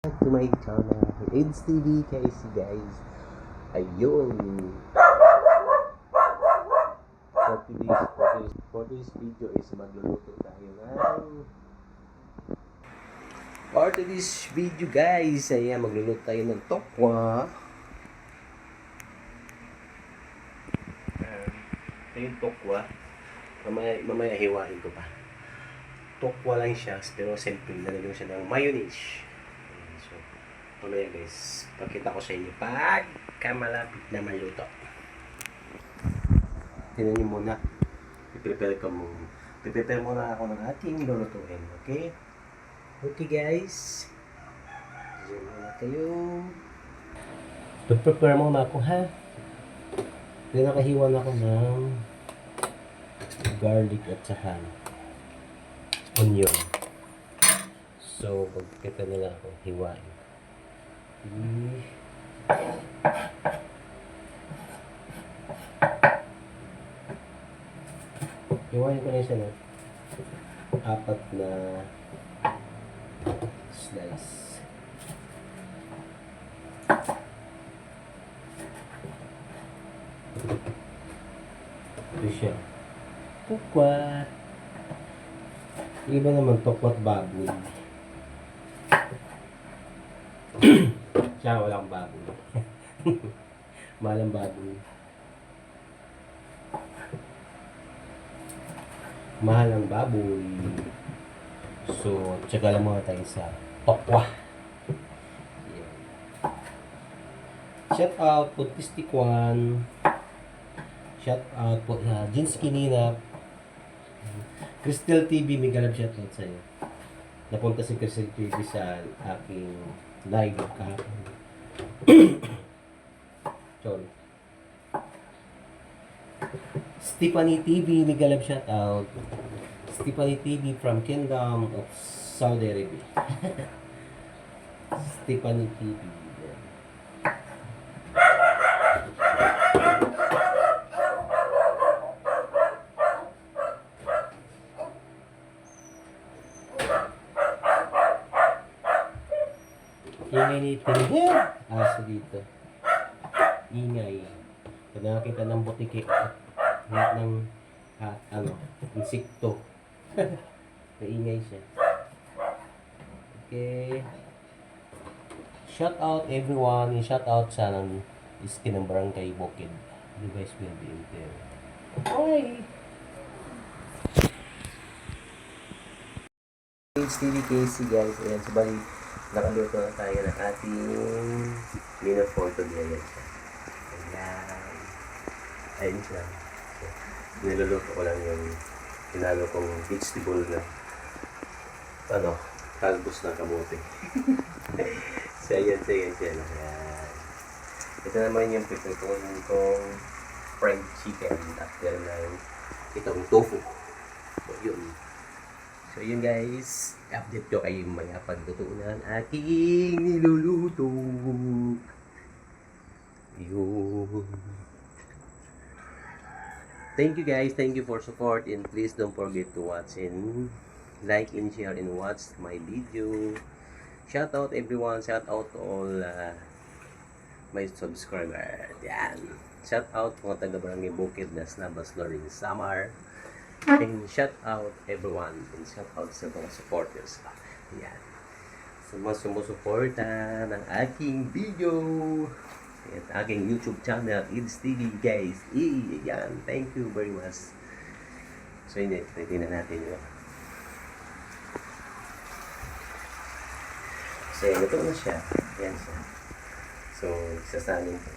To my channel, Aids TV guys. Ayun. For today's video is magluluto tayo for today's video guys, ayan, magluluto tayo ng tokwa. Ito yung tokwa. Mamaya hiwain ko pa. Tokwa lang siya, pero simple, lalagyan siya ng mayonnaise. So, mamaya guys, pakita ko sa inyo pagka malapit na maluto. Tingnan niyo muna. Prepare muna ako ng ating lulutuin, okay? Okay guys. Diyan muna kayo. Prepare muna ako ha. Then nakahiwa na ako ng garlic at saka onion. So, pagkita na lang ako, hiwain. Hiwain ko na siya na 4 na slice. Ito siya. Tukwat. Iba naman tukwat baboy. Siya walang baboy. Malang baboy. Mahal ang baboy. So, tsaka lang muna tayo sa tokwa. Yeah. Shout out po Tistikwan. Shout out po sa Jeans Kinina. Crystal TV, may galap shout out sa'yo. Napunta si Crystal TV sa aking live kahapon. Sorry. Stephanie TV, may galap shout out. Stephanie TV from Kingdom of Saudi Arabia. Stephanie TV. Ingay ni Tinder. Aso dito. Ingay. Pag nakakita ng butiki at ng insekto. Naingay siya. Okay. Shout out everyone. Shout out sa iskin ng Barangay Bukid. You guys will be in there. Hi! HTVKC guys. Ayan, sabay nakaluto na tayo ng ating menu for today. Ayan siya. Ayan. Ayan siya. So, niluluto ko lang yung hinalo kong vegetable na talbos na kamote. So, ayan siya. Ayan. Ito naman yung pipipunin kong fried chicken at meron itong tofu. So, yun. So, yun guys. Update ko kayo maya pagluto ng aking niluluto. Yun. Thank you guys. Thank you for support. And please don't forget to watch and like and share and watch my video. Shout out everyone. Shout out to all my subscribers. Yan. Shout out mga taga-Barangay Bukid na Snabas Loring Samar. And shout out everyone. And shout out sa mga supporters. Yan. Sa mga sumusuporta ng aking video. At aking YouTube channel, Aids TV guys. Yan. Thank you very much. So yun, titignan natin yun. So ito na siya. Yan siya. So, sasalin ko.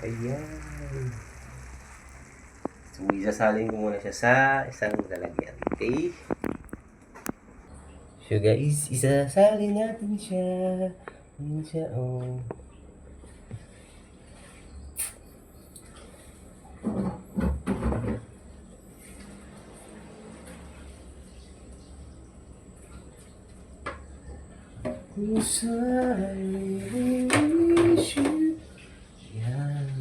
Ayan. So, isasalin ko muna siya sa isang lalagyan. Okay? So guys, isasalin natin siya. Ayan siya, oh. Cause I wish you. Yan.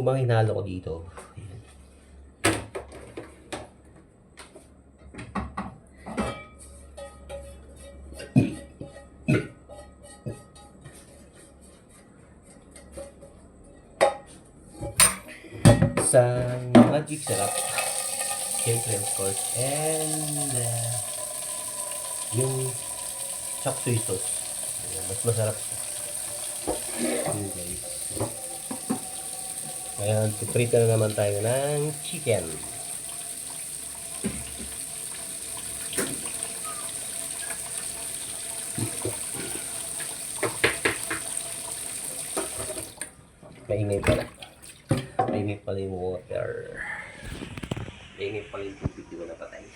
mo bang hinalo ko dito? Ayan. Sa magic sarap, siyempre of course, and yung chop suey sauce. Ayan, mas masarap siya. Ayan guys. Ngayon, piprito na naman tayo ng chicken. Maingay pala. Maingay pala yung water. Maingay pala yung tubig, di ba napatay?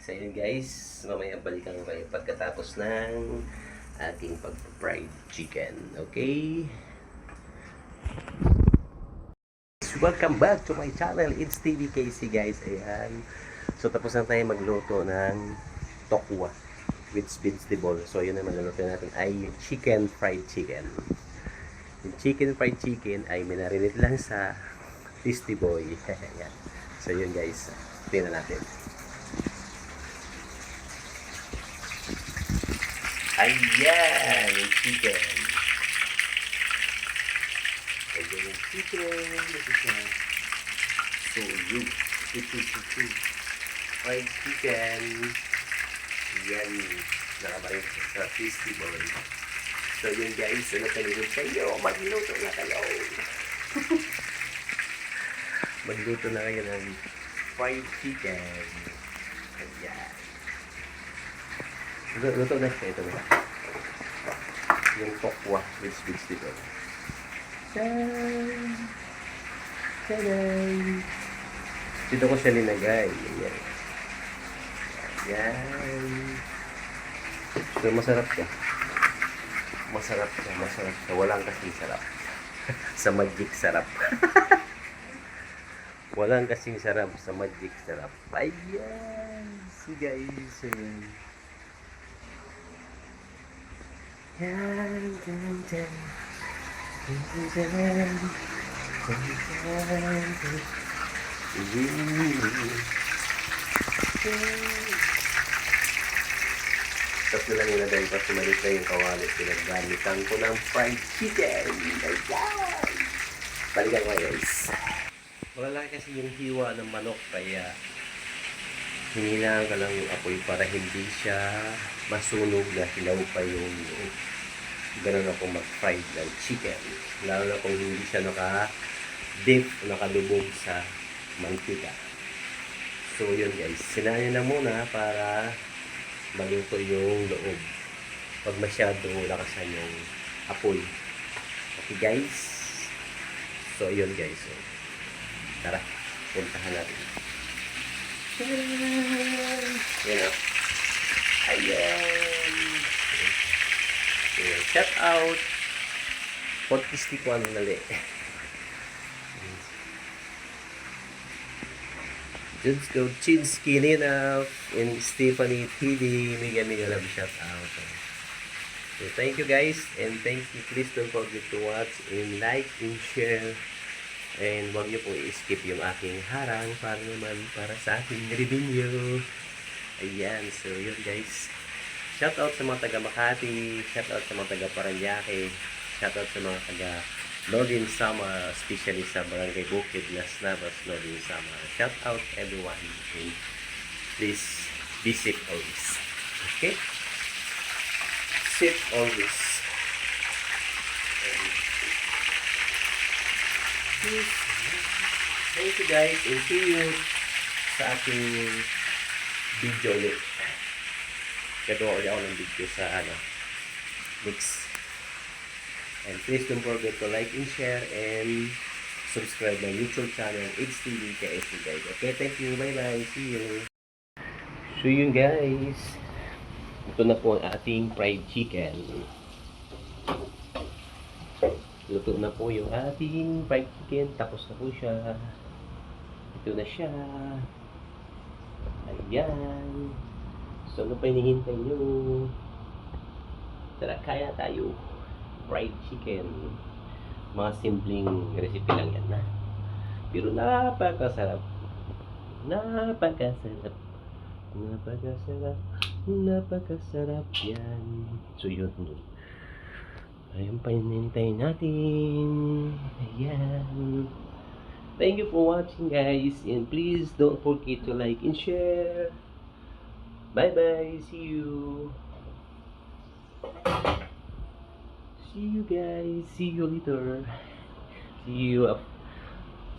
So yun guys, mamaya balikan ko kayo pagkatapos ng ating pag-fried chicken. Okay? Welcome back to my channel. It's TVKC guys. Ayan. So tapos na tayo magluto ng tokwa with vegetable. So yun naman naluto natin ay chicken fried chicken. Yung chicken fried chicken ay minarinate lang sa Tasty Boy. Ayan. So yun guys, tingnan natin. Ayan, yung chicken. Ayan yung chicken. Ito siya. So yun. Fried chicken. Yan. Nakabarit sa Tasty Boy. So yun guys, ano kanilin sa inyo? Magluto na kayo. Magluto na kayo ng fried chicken. Ayan. Luto na siya. Ito na. Yung tokwa with vegetable. Tadaan! Tadaan! Dito ko siya linagay. Ayan. Ayan. So masarap siya. Masarap siya. Masarap siya. Walang kasing sarap. Sa magic sarap. Walang kasing sarap sa magic sarap. Ayan. See guys. Ayan. Yan, yan, yan. Tapos na lang nilagay ko, sumalit na yung kawali. Pinagdamitan ko ng fried chicken. Ayan! Balikan ko guys. Malalaki kasi yung hiwa ng manok, kaya hinilaan ka lang yung apoy para hindi siya masunog na hilaw pa yung loob. Ganun ako mag-fried ng chicken. Lalo na kung hindi siya naka-dip, nakalubog sa mantika. So yun guys, sinayan na muna para maluto yung loob. Pag masyado lakasan yung apoy. Okay guys? So yun guys. So, tara, puntahan natin. Yan o. Ayan. Shout out. Podcast ko ano nali. Let's go Chinsky Lina and Stephanie TV. Mega love shout out. So thank you guys and thank you. Please don't forget to watch and like and share. And huwag niyo po i-skip yung aking harang para naman para sa aking review. Ayan, so yun guys. Shout out sa mga taga Makati, shout out sa mga taga Paranaque, shout out sa mga taga Northern Samar, especially sa Barangay Bukid, Las Navas, Northern Samar. Shout out everyone and please visit always. Okay? Visit always. Thank you guys and see you sa aking video ulit. Gagawa ulit ako ng video sa next. And please don't forget to like and share and subscribe my YouTube channel HTV KSC guys. Okay, thank you. Bye bye. See you. So yun guys. Ito na po ang ating fried chicken. Luto na po yung ating fried chicken. Tapos na po siya. Ito na siya. Ayan. So, ano pa hinihintay nyo? Tara, kaya tayo. Fried chicken. Mga simpleng recipe lang yan na. Pero napakasarap. Napakasarap. Napakasarap. Napakasarap yan. So yun. Ayun pa hinihintay natin. Ayan. Thank you for watching guys. And please don't forget to like and share. Bye bye. See you. See you guys. See you later. See you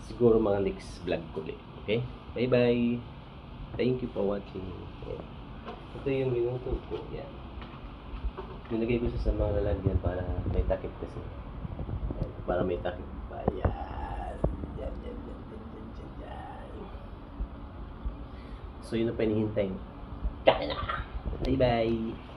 siguro mga next vlog ko ulit. Okay? Bye bye. Thank you for watching. Ito yung minuto ko. Yan. Nilagay ko sa mga lalagyan para may takip kasi. Yan. Para may takip pa. Yan. Yan. So yun ang panihintay. Kaya na. Bye bye.